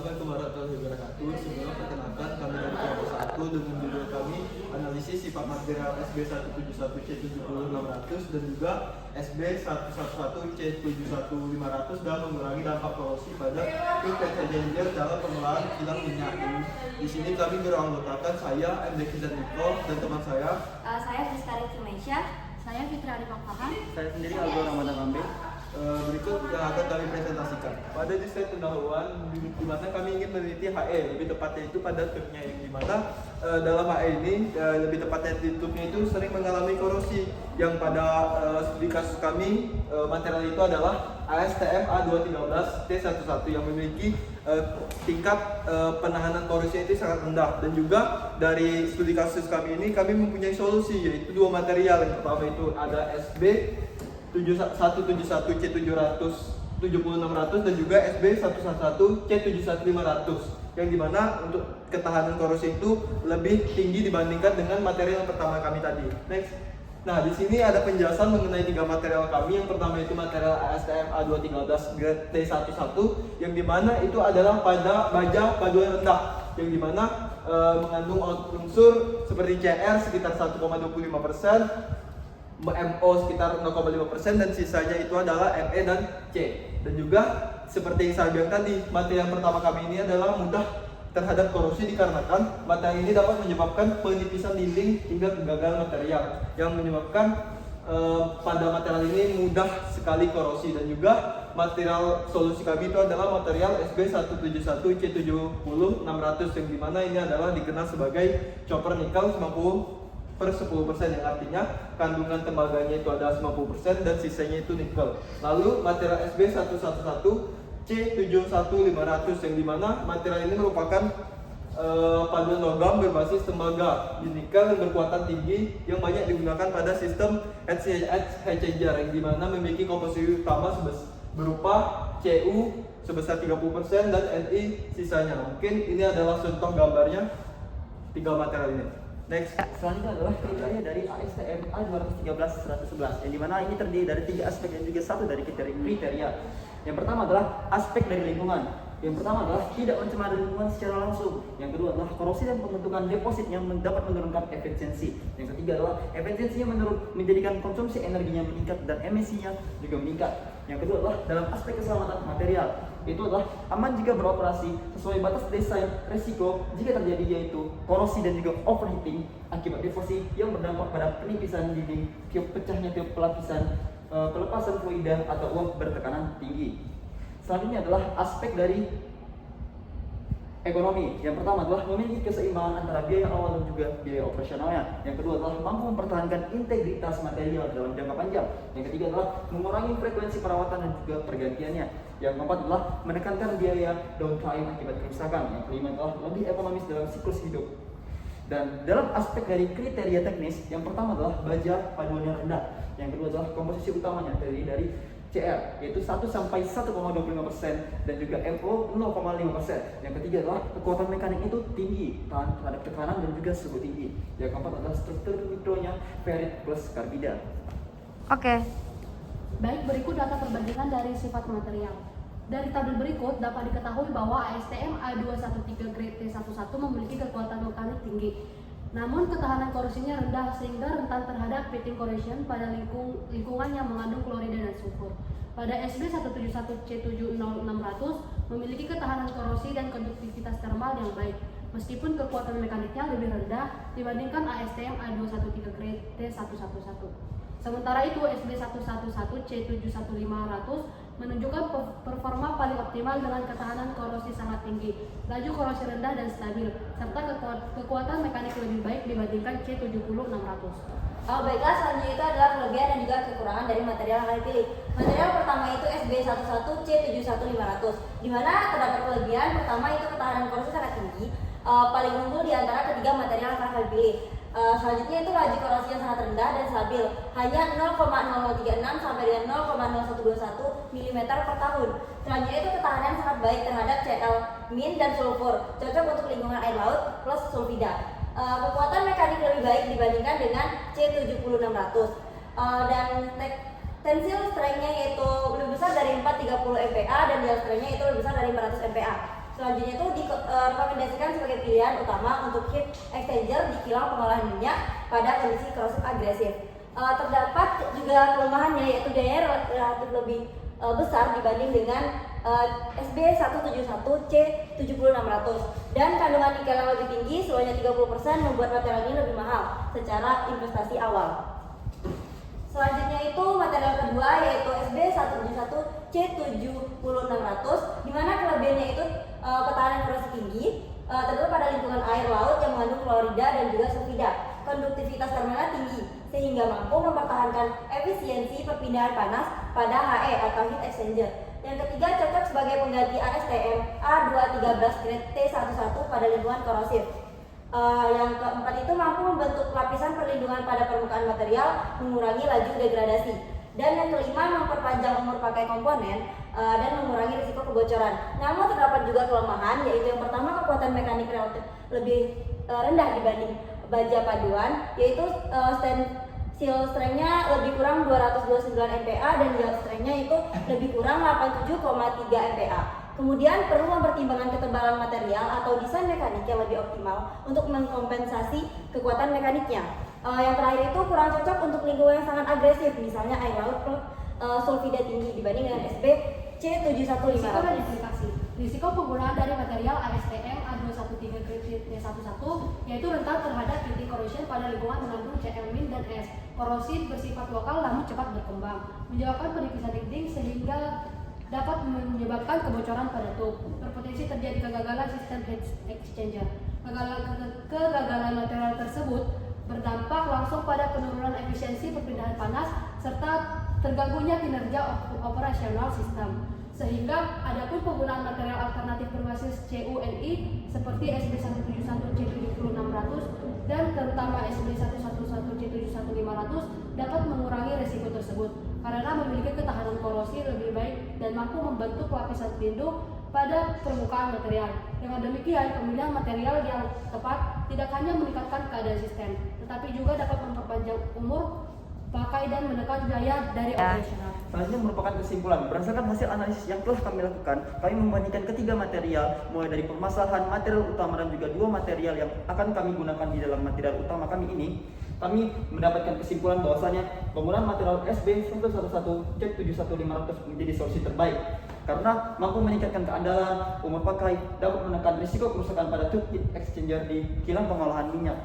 Assalamualaikum warahmatullahi wabarakatuh. Sebelumnya perkenalkan kami dari kelompok 1 dengan judul kami analisis sifat material SB 171C70600 dan juga SB 111C71500 dan mengurangi dampak polusi pada Q-Exchanger dalam pengolahan kilang minyak. Di sini kami beranggotakan saya MD Kizan Niko dan teman saya Fiskari Cimesia. Saya Fitri Arifah Faham. Saya sendiri Aldo Ramadan Rambe. Berikut yang akan kami presentasikan. Pada di slide pendahuluan di mana kami ingin meneliti HE, lebih tepatnya itu pada truknya yang dimana dalam HE ini lebih tepatnya di truknya itu sering mengalami korosi yang pada di kasus kami material itu adalah ASTM A213T11 yang memiliki tingkat penahanan korosi itu sangat rendah, dan juga dari studi kasus kami ini kami mempunyai solusi, yaitu dua material. Yang pertama itu ada SB 171C700-70600 dan juga SB 111C71500 yang dimana untuk ketahanan korosi itu lebih tinggi dibandingkan dengan material yang pertama kami tadi. Next. Nah, di sini ada penjelasan mengenai tiga material kami. Yang pertama itu material ASTM A213 grade T11 yang dimana itu adalah pada baja paduan rendah yang dimana mengandung unsur seperti CR sekitar 1,25%, MO sekitar 0,5% dan sisanya itu adalah ME dan C. Dan juga seperti yang saya bilang tadi, material pertama kami ini adalah mudah terhadap korosi dikarenakan material ini dapat menyebabkan penipisan dinding hingga kegagalan material yang menyebabkan pada material ini mudah sekali korosi. Dan juga material solusi kami itu adalah material SB 171C70600 yang dimana ini adalah dikenal sebagai chopper nikel 90/10%, yang artinya kandungan tembaganya itu adalah 90% dan sisanya itu nikel. Lalu material SB 111C71500 yang dimana material ini merupakan paduan logam berbasis tembaga di nikel yang berkuatan tinggi yang banyak digunakan pada sistem Exchanger yang dimana memiliki komposisi utama berupa Cu sebesar 30% dan Ni sisanya. Mungkin ini adalah contoh gambarnya tiga material ini. Next. Selanjutnya adalah kriteria dari ASTM A213-111 yang dimana ini terdiri dari tiga aspek dan juga satu dari kriteria. Yang pertama adalah aspek dari lingkungan. Yang pertama adalah tidak mencemari lingkungan secara langsung. Yang kedua adalah korosi dan pembentukan deposit yang dapat menurunkan efisiensi. Yang ketiga adalah efisiensinya menjadikan konsumsi energinya meningkat dan emisinya juga meningkat. Yang kedua adalah dalam aspek keselamatan material. Itu adalah aman jika beroperasi sesuai batas desain resiko jika terjadi, yaitu korosi dan juga overheating akibat defosi yang berdampak pada penipisan dinding, pecahnya tiap pelapisan, pelepasan fluida atau uap bertekanan tinggi. Selanjutnya adalah aspek dari ekonomi. Yang pertama adalah memiliki keseimbangan antara biaya awal dan juga biaya operasionalnya. Yang kedua adalah mampu mempertahankan integritas material dalam jangka panjang. Yang ketiga adalah mengurangi frekuensi perawatan dan juga pergantiannya. Yang keempat adalah menekankan biaya downtime akibat kerusakan. Yang kelima adalah lebih ekonomis dalam siklus hidup. Dan dalam aspek dari kriteria teknis, yang pertama adalah baja paduan yang rendah. Yang kedua adalah komposisi utamanya terdiri dari CR yaitu 1-1,25% dan juga MO 0,5%. Yang ketiga adalah kekuatan mekanik itu tinggi, tahan terhadap tekanan dan juga suhu tinggi. Yang keempat adalah struktur mikronya ferrit plus karbida. Oke. Baik, berikut data perbandingan dari sifat material. Dari tabel berikut dapat diketahui bahwa ASTM A213 grade T11 memiliki kekuatan mekanik tinggi. Namun ketahanan korosinya rendah sehingga rentan terhadap pitting corrosion pada lingkungan yang mengandung klorida dan sulfur. Pada SB 171C70600 memiliki ketahanan korosi dan konduktivitas termal yang baik, meskipun kekuatan mekaniknya lebih rendah dibandingkan ASTM A213 grade T111. Sementara itu SB 111C71500 menunjukkan performa paling optimal dengan ketahanan korosi sangat tinggi, laju korosi rendah dan stabil, serta kekuatan mekanik lebih baik dibandingkan C70600. Baiklah, selanjutnya itu adalah kelebihan dan juga kekurangan dari material yang kami pilih. Material pertama itu SB 111C71500, di mana terdapat kelebihan pertama itu ketahanan korosi sangat tinggi, paling unggul di antara ketiga material yang akan kami pilih. Selanjutnya itu laju korosi yang sangat rendah dan stabil, hanya 0,0036 sampai dengan 0,0121 mm per tahun. Selanjutnya itu ketahanan yang sangat baik terhadap Cl-, min, dan sulfur, cocok untuk lingkungan air laut plus sulfida. Kekuatan mekanik lebih baik dibandingkan dengan C7600, dan tensile strength-nya yaitu lebih besar dari 430 MPa dan yield strength-nya itu lebih besar dari 400 MPa. Selanjutnya itu direkomendasikan sebagai pilihan utama untuk heat exchanger di kilang pengolahan minyak pada kondisi korosif agresif. Terdapat juga kelemahannya, yaitu dayanya relatif lebih besar dibanding dengan SB171 C7600, dan kandungan nikel yang lebih tinggi sebanyak 30% membuat material ini lebih mahal secara investasi awal. Selanjutnya itu material kedua, yaitu SB171 C7600, di mana kelebihannya itu ketahanan korosif tinggi, terdapat pada lingkungan air laut yang mengandung klorida dan juga sulfida. Konduktivitas termalnya tinggi sehingga mampu mempertahankan efisiensi perpindahan panas pada HE atau heat exchanger. Yang ketiga, cocok sebagai pengganti ASTM A213 grade T11 pada lingkungan korosif. Yang keempat itu mampu membentuk lapisan perlindungan pada permukaan material, mengurangi laju degradasi. Dan yang kelima, memperpanjang umur pakai komponen dan mengurangi risiko kebocoran. Namun terdapat juga kelemahan, yaitu yang pertama, kekuatan mekanik relatif lebih rendah dibanding baja paduan, yaitu seal strength-nya lebih kurang 229 MPa dan yield strength-nya itu lebih kurang 87,3 MPa. Kemudian perlu mempertimbangkan ketebalan material atau desain mekanik yang lebih optimal untuk mengkompensasi kekuatan mekaniknya. Yang terakhir itu kurang cocok untuk lingkungan yang sangat agresif, misalnya air laut sulfida tinggi dibanding dengan SB C71500. Risiko dan implikasi. Risiko penggunaan dari material ASTM A213 grade T11 yaitu rentan terhadap heating corrosion pada lingkungan mengandung Cl- dan S. Korosif bersifat lokal namun cepat berkembang, menyebabkan penipisan dinding sehingga dapat menyebabkan kebocoran pada tub. Berpotensi terjadi kegagalan sistem heat exchanger. Kegagalan material tersebut berdampak langsung pada penurunan efisiensi perpindahan panas serta terganggunya kinerja operasional sistem. Sehingga adapun penggunaan material alternatif berbasis CuNi seperti SB171 C7600 dan terutama SB111 C71500 dapat mengurangi risiko tersebut karena memiliki ketahanan korosi lebih baik dan mampu membentuk lapisan pelindung pada permukaan material. Dengan demikian, pemilihan material yang tepat tidak hanya meningkatkan keadaan sistem, tetapi juga dapat memperpanjang umur pakai dan menekan biaya dari operasional. Selanjutnya merupakan kesimpulan. Berdasarkan hasil analisis yang telah kami lakukan, kami membandingkan ketiga material, mulai dari permasalahan material utama dan juga dua material yang akan kami gunakan di dalam material utama kami ini. Kami mendapatkan kesimpulan bahwasanya penggunaan material SB111 C71500 menjadi solusi terbaik karena mampu meningkatkan keandalan, umur pakai, dapat menekan risiko kerusakan pada tube heat exchanger di kilang pengolahan minyak.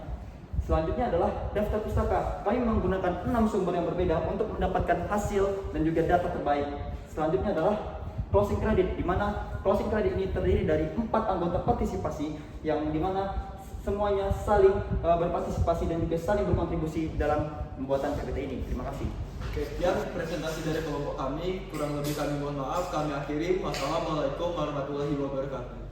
Selanjutnya adalah daftar pustaka. Kami menggunakan 6 sumber yang berbeda untuk mendapatkan hasil dan juga data terbaik. Selanjutnya adalah closing credit, di mana closing credit ini terdiri dari 4 anggota partisipasi yang dimana semuanya saling berpartisipasi dan juga saling berkontribusi dalam pembuatan PPT ini. Terima kasih. Oke, sekian presentasi dari kelompok kami. Kurang lebih kami mohon maaf. Kami akhiri. Wassalamualaikum warahmatullahi wabarakatuh.